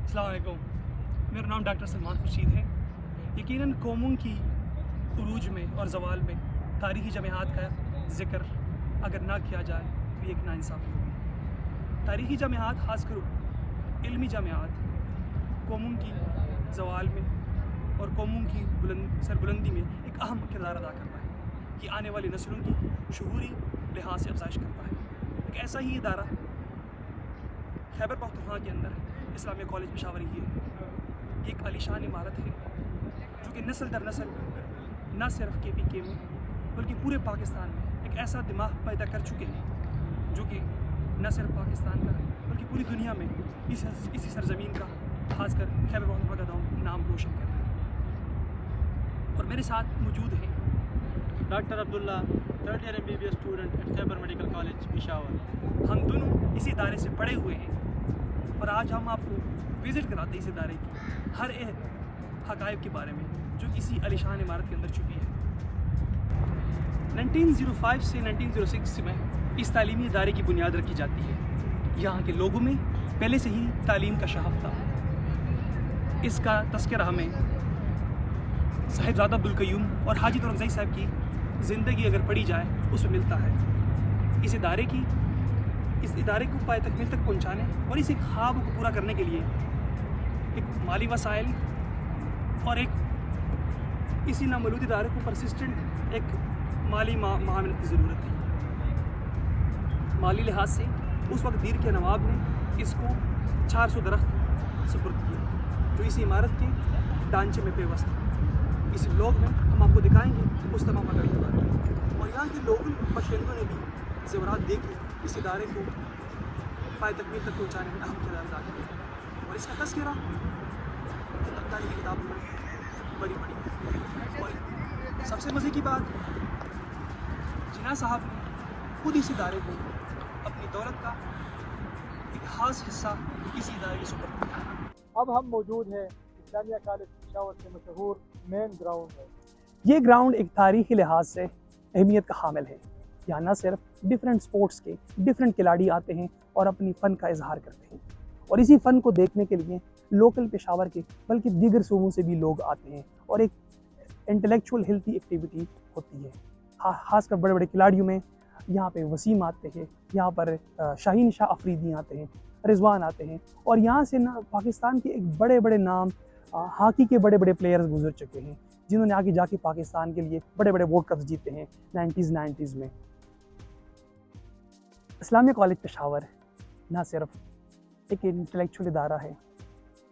السلام علیکم، میرا نام ڈاکٹر سلمان خورشید ہے۔ یقیناً قوموں کی عروج میں اور زوال میں تاریخی جامعات کا ذکر اگر نہ کیا جائے تو یہ ایک ناانصافی ہوگی۔ تاریخی جامعات، خاص کر علمی جامعات، قوموں کی زوال میں اور قوموں کی سربلندی میں ایک اہم کردار ادا کرتا ہے۔ یہ آنے والی نسلوں کی شعوری لحاظ سے افزائش کرتا ہے۔ ایک ایسا ہی ادارہ خیبر پختونخوا کے اندر اسلامیہ کالج پشاور ہی ہے۔ یہ ایک عالیشان عمارت ہے جو کہ نسل در نسل نہ صرف کے پی کے میں بلکہ پورے پاکستان میں ایک ایسا دماغ پیدا کر چکے ہیں جو کہ نہ صرف پاکستان کا بلکہ پوری دنیا میں اسی سرزمین کا، خاص کر خیبر پختونخوا کا نام روشن کر رہا ہے۔ اور میرے ساتھ موجود ہیں doctor Abdullah, third year MBBS student at Khyber medical college Peshawar. ہم دونوں اسی ادارے سے پڑھے ہوئے ہیں اور آج ہم آپ کو وزٹ کراتے ہیں اس ادارے کی ہر حقائق کے بارے میں جو کسی عالیشان عمارت کے اندر چھپی ہے۔ 1905 سے 1906 میں اس تعلیمی ادارے کی بنیاد رکھی جاتی ہے۔ یہاں کے لوگوں میں پہلے سے ہی تعلیم کا شغف تھا۔ اس کا تذکرہ ہمیں صاحبزادہ عبدالقیوم اور حاجی تورنگزئی صاحب کی زندگی اگر پڑھی جائے اس میں ملتا ہے۔ اس ادارے کو پائے تکمیل تک پہنچانے اور اس خواب کو پورا کرنے کے لیے ایک مالی وسائل اور ایک اسی نامولود ادارے کو پرسسٹنٹ ایک مالی معاونت کی ضرورت تھی۔ مالی لحاظ سے اس وقت دیر کے نواب نے اس کو 400 درخت سپرد کیا جو اسی عمارت کے ڈھانچے میں پیوست تھا۔ اس ولاگ میں ہم آپ کو دکھائیں گے اس تمام حقائق کے بارے میں، اور یہاں کے لوگوں باشندوں نے بھی زیورات دے کے اس ادارے کو پائے تکمیل تک پہنچانے میں اہم کردار ادا کیا، اور اس کا تذکرہ تاریخی کتابوں میں بڑی ہے۔ اور سب سے مزے کی بات، جناح صاحب نے خود اس ادارے کو اپنی دولت کا ایک خاص حصہ اسی ادارے کے سپرد کیا۔ اب ہم موجود ہیں اسلامیہ کالج پشاور کے مشہور مین گراؤنڈ میں۔ یہ گراؤنڈ ایک تاریخی لحاظ سے اہمیت کا حامل ہے۔ یہاں نہ صرف ڈفرینٹ سپورٹس کے ڈفرینٹ کھلاڑی آتے ہیں اور اپنی فن کا اظہار کرتے ہیں، اور اسی فن کو دیکھنے کے لیے لوکل پشاور کے بلکہ دیگر صوبوں سے بھی لوگ آتے ہیں، اور ایک انٹلیکچوئل ہیلتھی ایکٹیویٹی ہوتی ہے۔ خاص کر بڑے بڑے کھلاڑیوں میں یہاں پہ وسیم آتے ہیں، یہاں پر شاہین شاہ افریدی آتے ہیں، رضوان آتے ہیں، اور یہاں سے پاکستان کے ایک بڑے بڑے نام ہاکی کے بڑے بڑے پلیئرز گزر چکے ہیں جنہوں نے آگے جا کے پاکستان کے لیے بڑے بڑے ورلڈ کپس جیتے ہیں 90s میں۔ اسلامیہ کالج پشاور نہ صرف ایک انٹلیکچوئل ادارہ ہے،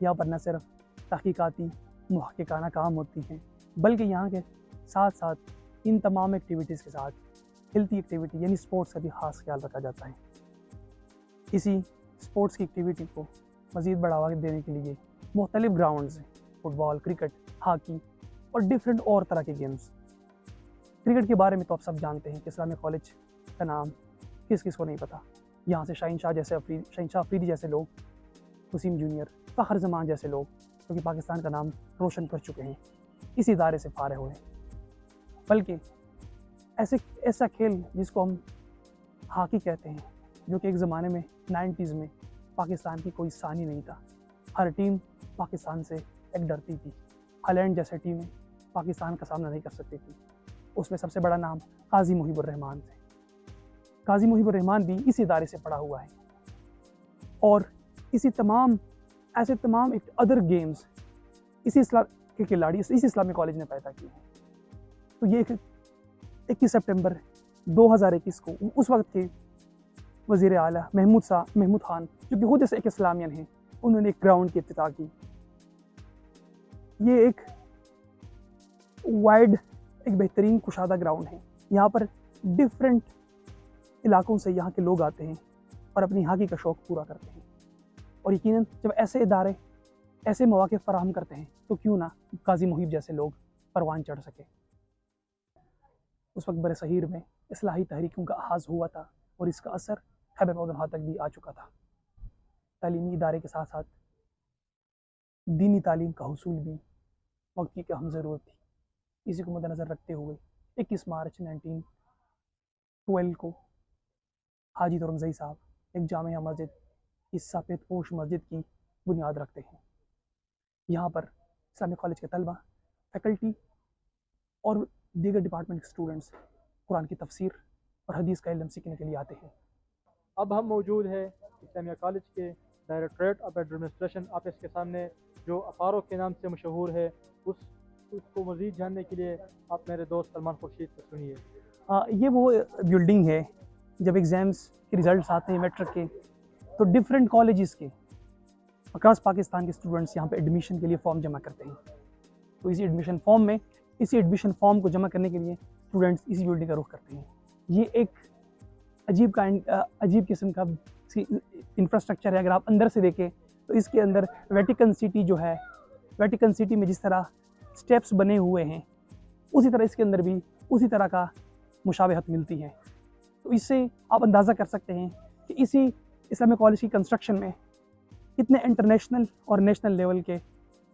یہاں پر نہ صرف تحقیقاتی محققانہ کام ہوتی ہیں بلکہ یہاں کے ساتھ ساتھ ان تمام ایکٹیویٹیز کے ساتھ ہیلتھی ایکٹیویٹی یعنی سپورٹس کا بھی خاص خیال رکھا جاتا ہے۔ اسی سپورٹس کی ایکٹیویٹی کو مزید بڑھاوا دینے کے لیے مختلف گراؤنڈز ہیں، فٹ بال، کرکٹ، ہاکی اور ڈفرینٹ اور طرح کے گیمز۔ کرکٹ کے بارے میں تو آپ سب جانتے ہیں کہ اسلامیہ کالج کا نام کس کس کو نہیں پتہ۔ یہاں سے شاہین شاہ افریدی جیسے لوگ، وسیم جونیئر، فخر زمان جیسے لوگ جو کہ پاکستان کا نام روشن کر چکے ہیں، اس ادارے سے فارغ ہوئے۔ بلکہ ایسا کھیل جس کو ہم ہاکی کہتے ہیں، جو کہ ایک زمانے میں 90s میں پاکستان کی کوئی ثانی نہیں تھا، ہر ٹیم پاکستان سے ایک ڈرتی تھی۔ ہالینڈ جیسے ٹیمیں پاکستان کا سامنا نہیں کر سکتی تھی۔ اس میں سب سے بڑا نام قاضی محیب الرحمان تھے۔ قاضی محیب الرحمان بھی اس ادارے سے پڑھا ہوا ہے، اور اسی تمام ادر گیمز اسی کے کھلاڑی اسی اسلامی کالج نے پیدا کی ہے۔ تو یہ 21 سپٹمبر 2021 کو اس وقت کے وزیر اعلیٰ محمود خان، جو کہ خود سے ایک اسلامیان ہیں، انہوں نے ایک گراؤنڈ کی افتتاح کی۔ یہ ایک وائڈ، ایک بہترین کشادہ گراؤنڈ ہے۔ یہاں پر ڈفرینٹ علاقوں سے یہاں کے لوگ آتے ہیں اور اپنی ہاکی کا شوق پورا کرتے ہیں، اور یقیناً جب ایسے ادارے ایسے مواقع فراہم کرتے ہیں تو کیوں نہ قاضی محیب جیسے لوگ پروان چڑھ سکے۔ اس وقت برِ صغیر میں اصلاحی تحریکوں کا آغاز ہوا تھا، اور اس کا اثر خیبر پختونخوا تک بھی آ چکا تھا۔ تعلیمی ادارے کے ساتھ ساتھ دینی تعلیم کا حصول بھی وقت کی اہم ضرورت تھی۔ اسی کو مد نظر رکھتے ہوئے 21 مارچ 1912 کو حاجی تورنگزئی صاحب ایک جامعہ مسجد، اس سفید پوش مسجد کی بنیاد رکھتے ہیں۔ یہاں پر اسلامک کالج کے طلبہ، فیکلٹی اور دیگر ڈپارٹمنٹ کے اسٹوڈنٹس قرآن کی تفسیر اور حدیث کا علم سیکھنے کے لیے آتے ہیں۔ اب ہم موجود ہیں اسلامیہ کالج کے ڈائریکٹوریٹ آف ایڈمنسٹریشن آفس کے سامنے، جو اپارو کے نام سے مشہور ہے۔ اس کو مزید جاننے کے لیے آپ میرے دوست سلمان خورشید سے سنیے۔ یہ وہ بلڈنگ ہے، جب ایگزامس کے ریزلٹس آتے ہیں میٹرک کے، تو ڈفرینٹ کالجز کے اکراس پاکستان کے اسٹوڈنٹس یہاں پہ ایڈمیشن کے لیے فارم جمع کرتے ہیں۔ تو اسی ایڈمیشن فارم کو جمع کرنے کے لیے اسٹوڈنٹس اسی بلڈنگ کا رخ کرتے ہیں۔ یہ ایک عجیب قسم کا انفراسٹرکچر ہے۔ اگر آپ اندر سے دیکھیں تو اس کے اندر ویٹیکن سٹی جو ہے، ویٹیکن سٹی میں جس طرح اسٹیپس بنے ہوئے ہیں، اسی طرح اس کے اندر بھی اسی طرح کا مشابہت ملتی ہے۔ تو اس سے آپ اندازہ کر سکتے ہیں کہ اسی اسلامک کالج کی کنسٹرکشن میں کتنے انٹرنیشنل اور نیشنل لیول کے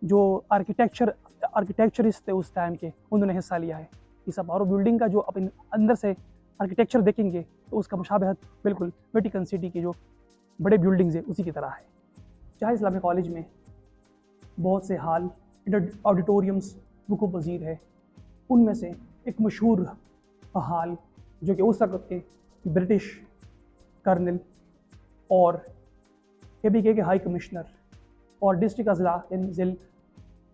جو آرکیٹیکچرسٹ تھے اس ٹائم کے، انہوں نے حصہ لیا ہے۔ اس اپارو بلڈنگ کا جو آپ اندر سے آرکیٹیکچر دیکھیں گے تو اس کا مشابہت بالکل ویٹیکن سٹی کے جو بڑے بلڈنگز ہیں اسی کی طرح ہے۔ چاہے اسلامک کالج میں بہت سے ہال، آڈیٹوریم وقوع پذیر ہے، ان میں سے ایک مشہور ہال جو کہ اس وقت کے برٹش کرنل اور KPK کے ہائی کمشنر اور ڈسٹرکٹ اضلاع یعنی ضلع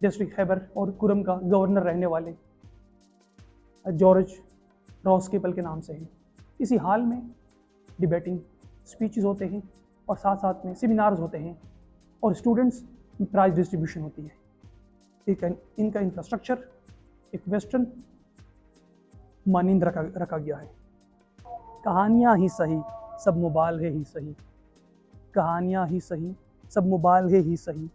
ڈسٹرکٹ خیبر اور کرم کا گورنر رہنے والے جارج راؤسکیپل کے نام سے ہے۔ اسی حال میں ڈیبیٹنگ اسپیچز ہوتے ہیں اور ساتھ ساتھ میں سیمینارز ہوتے ہیں اور اسٹوڈنٹس پرائز ڈسٹریبیوشن ہوتی ہے۔ ان کا انفراسٹرکچر ایک ویسٹرن مانند رکھا گیا ہے۔ کہانیاں ہی صحیح سب مبالغے ہی صحیح، کہانیاں ہی صحیح سب مبالغے ہی صحیح،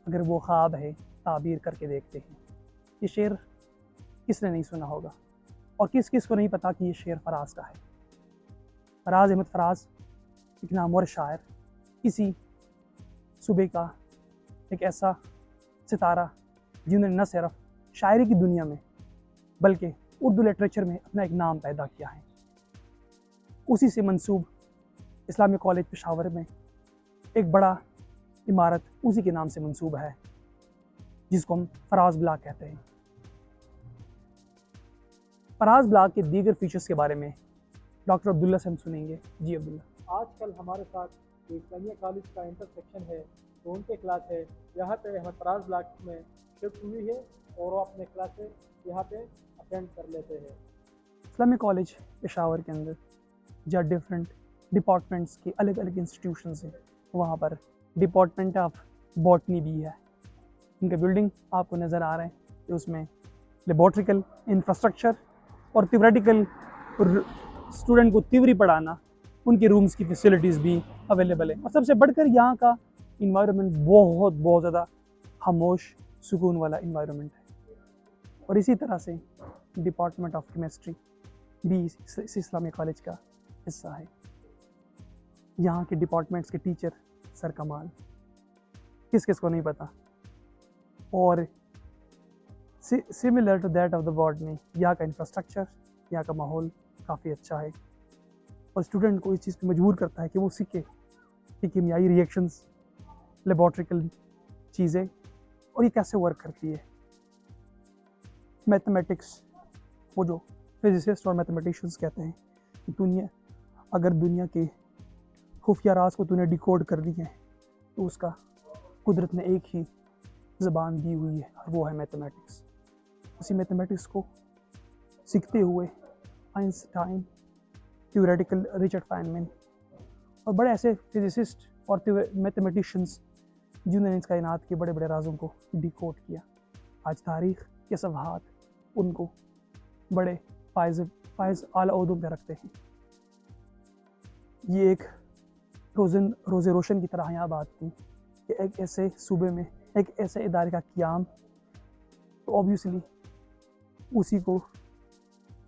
اگر وہ خواب ہے تعبیر کر کے دیکھتے ہیں۔ یہ شعر کس نے نہیں سنا ہوگا، اور کس کو نہیں پتا کہ یہ شعر فراز کا ہے۔ فراز احمد فراز ایک نامور شاعر، اسی صوبے کا ایک ایسا ستارہ جنہوں نے نہ صرف شاعری کی دنیا میں بلکہ اردو لٹریچر میں اپنا ایک نام پیدا کیا ہے۔ اسی سے منسوب اسلامک کالج پشاور میں ایک بڑا عمارت اسی کے نام سے منسوب ہے، جس کو ہم فراز بلاک کہتے ہیں۔ فراز بلاک کے دیگر فیچرز کے بارے میں ڈاکٹر عبداللہ سے ہم سنیں گے۔ جی عبداللہ۔ آج کل ہمارے ساتھ جو اسلامیہ کالج کا انٹرسیکشن ہے، تو ان کے کلاس ہے یہاں پہ احمد فراز بلاک میں شفٹ ہوئی ہے اور وہ اپنے کلاسیں یہاں پہ اٹینڈ کر لیتے ہیں۔ اسلامک کالج پشاور کے اندر جہاں ڈفرینٹ ڈپارٹمنٹس کے الگ الگ انسٹیٹیوشنز ہیں، وہاں پر ڈپارٹمنٹ آف باٹنی بھی ہے۔ ان کا بلڈنگ آپ کو نظر آ رہا ہے کہ اس میں لیبارٹریکل انفراسٹرکچر اور تھیوریٹیکل اسٹوڈنٹ کو تھیوری پڑھانا، ان کے رومز کی فیسلٹیز بھی اویلیبل ہیں۔ اور سب سے بڑھ کر یہاں کا انوائرمنٹ بہت زیادہ خاموش سکون والا انوائرمنٹ ہے۔ اور اسی طرح سے ڈپارٹمنٹ آف کیمسٹری بھی اس اسلامیہ کالج کا حصہ ہے۔ یہاں کے ڈپارٹمنٹس کے ٹیچر سر کمال، کس کو نہیں پتا۔ اور similar to that of the botany, یہاں کا انفراسٹرکچر، یہاں کا ماحول کافی اچھا ہے اور اسٹوڈنٹ کو اس چیز پہ مجبور کرتا ہے کہ وہ سیکھے کہ کیمیائی ریئیکشنز، لیبارٹریکل چیزیں اور یہ کیسے ورک کرتی ہے۔ میتھمیٹکس، وہ جو فزسسٹ اور میتھمیٹیشینس کہتے ہیں کہ اگر دنیا کے خفیہ راز کو نے ڈیکوڈ کر دی ہے تو اس کا قدرت نے ایک ہی زبان دی ہوئی ہے، اور وہ ہے میتھمیٹکس۔ اسی میتھمیٹکس کو سیکھتے ہوئے آئنسٹائن، تھیوریٹیکل رچرڈ فائنمین اور بڑے ایسے فزسسٹ اور میتھمیٹیشینس جنہوں نے اس کائنات کے بڑے رازوں کو ڈیکوڈ کیا، آج تاریخ کے صفحات ان کو بڑے فائز اعلیٰ عہدوں پہ رکھتے ہیں۔ یہ ایک روز روشن کی طرح یہاں بات تھی کہ ایک ایسے صوبے میں ایک ایسے ادارے کا قیام، تو اوبیسلی اسی کو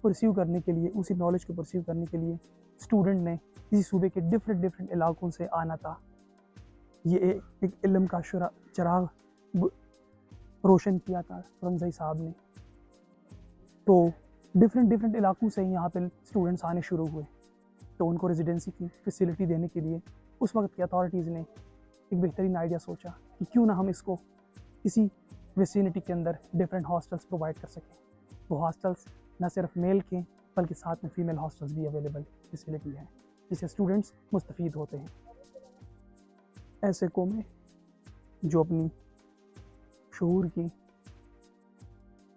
پرسیو کرنے کے لیے، اسی نالج کو پرسیو کرنے کے لیے اسٹوڈنٹ نے کسی صوبے کے ڈفرینٹ علاقوں سے آنا تھا۔ یہ ایک علم کا چراغ روشن کیا تھا رمزائی صاحب نے، تو ڈفرینٹ علاقوں سے یہاں پہ اسٹوڈنٹس آنے شروع ہوئے، تو ان کو ریزیڈنسی کی فیسلٹی دینے کے لیے اس وقت کی اتھارٹیز نے ایک بہترین آئیڈیا سوچا کہ کیوں نہ ہم اس کو اسی ویسینٹی کے اندر ڈفرینٹ ہاسٹلس پرووائڈ کر سکیں. وہ ہاسٹلس نہ صرف میل کے بلکہ ساتھ میں فیمیل ہاسٹلس بھی اویلیبل فیسلٹی ہے جس سے اسٹوڈنٹس مستفید ہوتے ہیں. ایسے قومیں جو اپنی شعور کی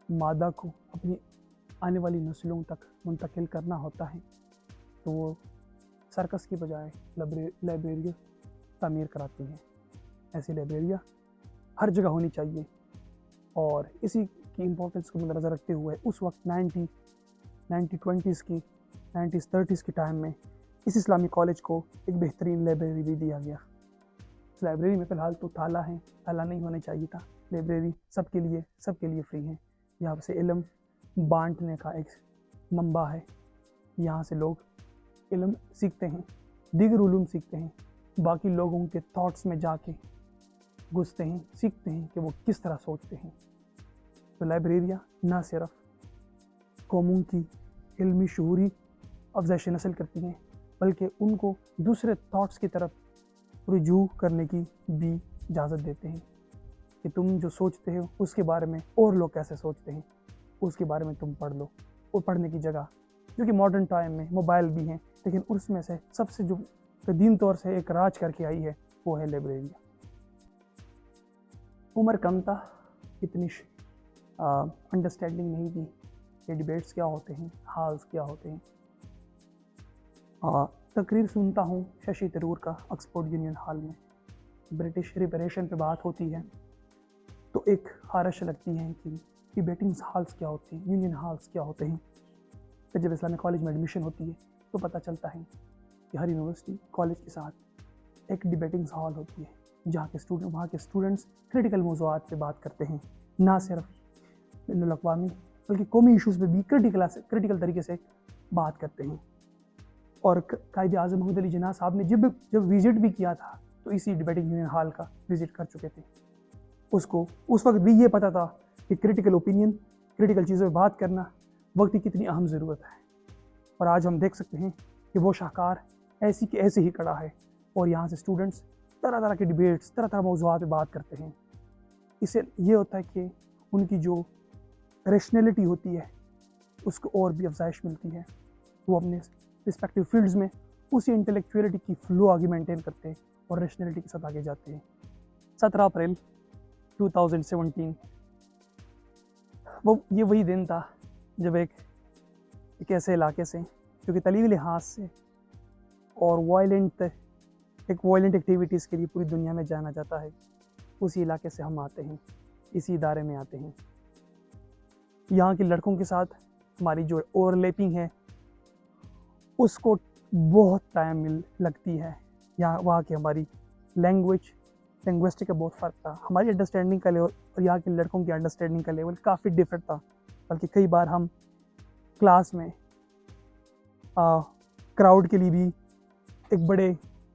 مادہ کو اپنی آنے والی نسلوں تک منتقل کرنا ہوتا ہے تو وہ سرکس کی بجائے لائبریریاں تعمیر کراتی ہیں. ایسی لائبریریاں ہر جگہ ہونی چاہیے اور اسی کی امپورٹنس کو مد نظر رکھتے ہوئے اس وقت 1920s کی 30s کے ٹائم میں اس اسلامی کالج کو ایک بہترین لائبریری بھی دیا گیا. اس لائبریری میں فی الحال تو تالا ہے، تالا نہیں ہونا چاہیے تھا. لائبریری سب کے لیے فری ہے. یہاں سے علم بانٹنے کا ایک منبع ہے. یہاں سے لوگ علم سیکھتے ہیں، دیگر علوم سیکھتے ہیں، باقی لوگوں کے تھاٹس میں جا کے گھستے ہیں، سیکھتے ہیں کہ وہ کس طرح سوچتے ہیں. تو لائبریریاں نہ صرف قوموں کی علمی شعوری افزائش نسل کرتی ہیں بلکہ ان کو دوسرے تھاٹس کی طرف رجوع کرنے کی بھی اجازت دیتے ہیں کہ تم جو سوچتے ہو اس کے بارے میں اور لوگ کیسے سوچتے ہیں، اس کے بارے میں تم پڑھ لو. اور پڑھنے کی جگہ جو کہ ماڈرن ٹائم میں موبائل بھی ہیں لیکن اس میں سے سب سے جو قدیم طور سے ایک راج کر کے آئی ہے وہ ہے لائبریری. عمر کم تھا، اتنی انڈرسٹینڈنگ نہیں تھی کہ ڈیبیٹس کیا ہوتے ہیں، ہالز کیا ہوتے ہیں. تقریر سنتا ہوں ششی تھرور کا آکسفورڈ یونین ہال میں، برٹش ریپریشن پہ بات ہوتی ہے تو ایک خارش لگتی ہے کہ ڈیبیٹنگ ہالز کیا ہوتے ہیں، یونین ہالز کیا ہوتے ہیں. پھر جب اسلامی کالج میں ایڈمیشن ہوتی ہے تو پتہ چلتا ہے کہ ہر یونیورسٹی کالج کے ساتھ ایک ڈیبیٹنگ ہال ہوتی ہے جہاں کے وہاں کے اسٹوڈنٹس کریٹیکل موضوعات پہ بات کرتے ہیں، نہ صرف بین الاقوامی بلکہ قومی ایشوز پہ بھی کریٹیکل طریقے سے بات کرتے ہیں. اور قائد اعظم محمد علی جناح صاحب نے جب وزٹ بھی کیا تھا تو اسی ڈیبیٹنگ یونین ہال کا وزٹ کر چکے تھے. اس وقت بھی یہ پتہ تھا کہ کریٹیکل اوپینین، کریٹیکل چیزوں پہ بات کرنا وقت کی کتنی اہم ضرورت ہے. اور آج ہم دیکھ سکتے ہیں کہ وہ شاہکار ایسی کہ ایسے ہی کڑا ہے اور یہاں سے اسٹوڈنٹس طرح طرح کے ڈیبیٹس، طرح طرح موضوعات پہ بات کرتے ہیں. اس سے یہ ہوتا ہے کہ ان کی جو ریشنلٹی ہوتی ہے اس کو اور بھی افزائش ملتی ہے. وہ اپنے رسپیکٹیو فیلڈز میں اسی انٹلیکچولیٹی کی فلو آگے مینٹین کرتے ہیں اور ریشنلٹی کے ساتھ آگے جاتے ہیں. 17 اپریل 2017 یہ وہی دن تھا جب ایک ایسے علاقے سے جو کہ تعلیمی لحاظ سے اور وائلنٹ ایکٹیویٹیز کے لیے پوری دنیا میں جانا جاتا ہے، اسی علاقے سے ہم آتے ہیں، اسی ادارے میں آتے ہیں. یہاں کے لڑکوں کے ساتھ ہماری جو اوور لیپنگ ہے اس کو بہت ٹائم لگتی ہے. وہاں کی ہماری لینگویسٹک کا بہت فرق تھا. ہماری انڈرسٹینڈنگ کا لیول اور یہاں کے لڑکوں کی انڈرسٹینڈنگ کا لیول کافی ڈفرینٹ تھا. بلکہ کئی بار ہم کلاس میں کراؤڈ کے لیے بھی ایک بڑے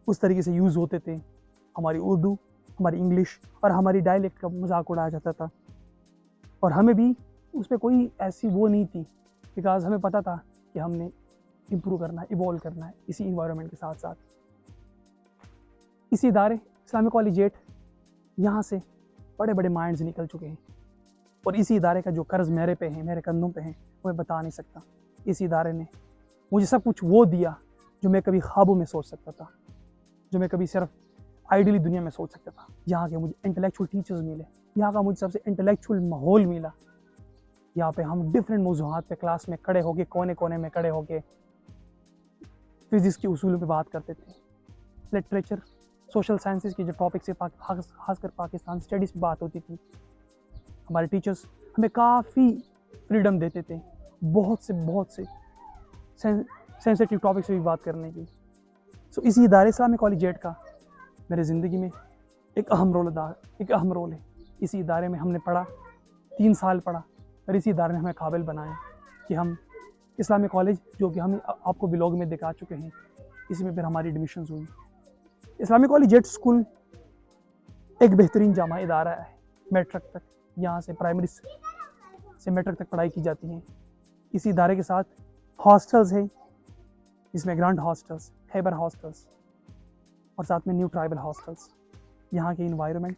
اس طریقے سے یوز ہوتے تھے. ہماری اردو، ہماری انگلش اور ہماری ڈائلیکٹ کا مذاق اڑایا جاتا تھا اور ہمیں بھی اس پہ کوئی ایسی وہ نہیں تھی بیکاز ہمیں پتہ تھا کہ ہم نے امپروو کرنا ہے، ایوالو کرنا ہے اسی انوائرمنٹ کے ساتھ ساتھ. اسی ادارے اسلامی کالجیٹ یہاں سے بڑے بڑے مائنڈز نکل چکے ہیں اور اسی ادارے کا جو قرض میرے پہ ہیں، میرے کندھوں پہ ہیں، وہ میں بتا نہیں سکتا. اسی ادارے نے مجھے سب کچھ وہ دیا جو میں کبھی خوابوں میں سوچ سکتا تھا، جو میں کبھی صرف آئیڈیلی دنیا میں سوچ سکتا تھا. یہاں کے مجھے انٹلیکچوئل ٹیچرز ملے، یہاں کا مجھے سب سے انٹلیکچوئل ماحول ملا. یہاں پہ ہم ڈفرینٹ موضوعات پہ کلاس میں کھڑے ہو کے، کونے کونے میں کھڑے ہو کے فزکس کے اصولوں پہ بات کرتے تھے. لٹریچر، سوشل سائنسز کے جو ٹاپک سے خاص کر پاکستان اسٹڈیز پہ بات ہوتی تھی. ہمارے ٹیچرز ہمیں کافی فریڈم دیتے تھے بہت سے سینسٹیو ٹاپکس پہ بھی بات کرنے کی. سو اسی ادارے اسلامی کالجیٹ کا میرے زندگی میں ایک اہم رول ہے. اسی ادارے میں ہم نے پڑھا، 3 سال پڑھا اور اسی ادارے نے ہمیں قابل بنایا کہ ہم اسلامی کالج، جو کہ ہم آپ کو ولاگ میں دکھا چکے ہیں، اسی میں پھر ہماری ایڈمیشنز ہوئی. اسلامی کالجیٹ اسکول ایک بہترین جامعہ ادارہ ہے. میٹرک تک یہاں سے پرائمری سے میٹرک تک پڑھائی کی جاتی ہے. اسی ادارے کے ساتھ ہاسٹلز ہیں جس میں گرانٹ ہاسٹلز، خیبر ہاسٹلز اور ساتھ میں نیو ٹرائبل ہاسٹلز. یہاں کے انوائرمنٹ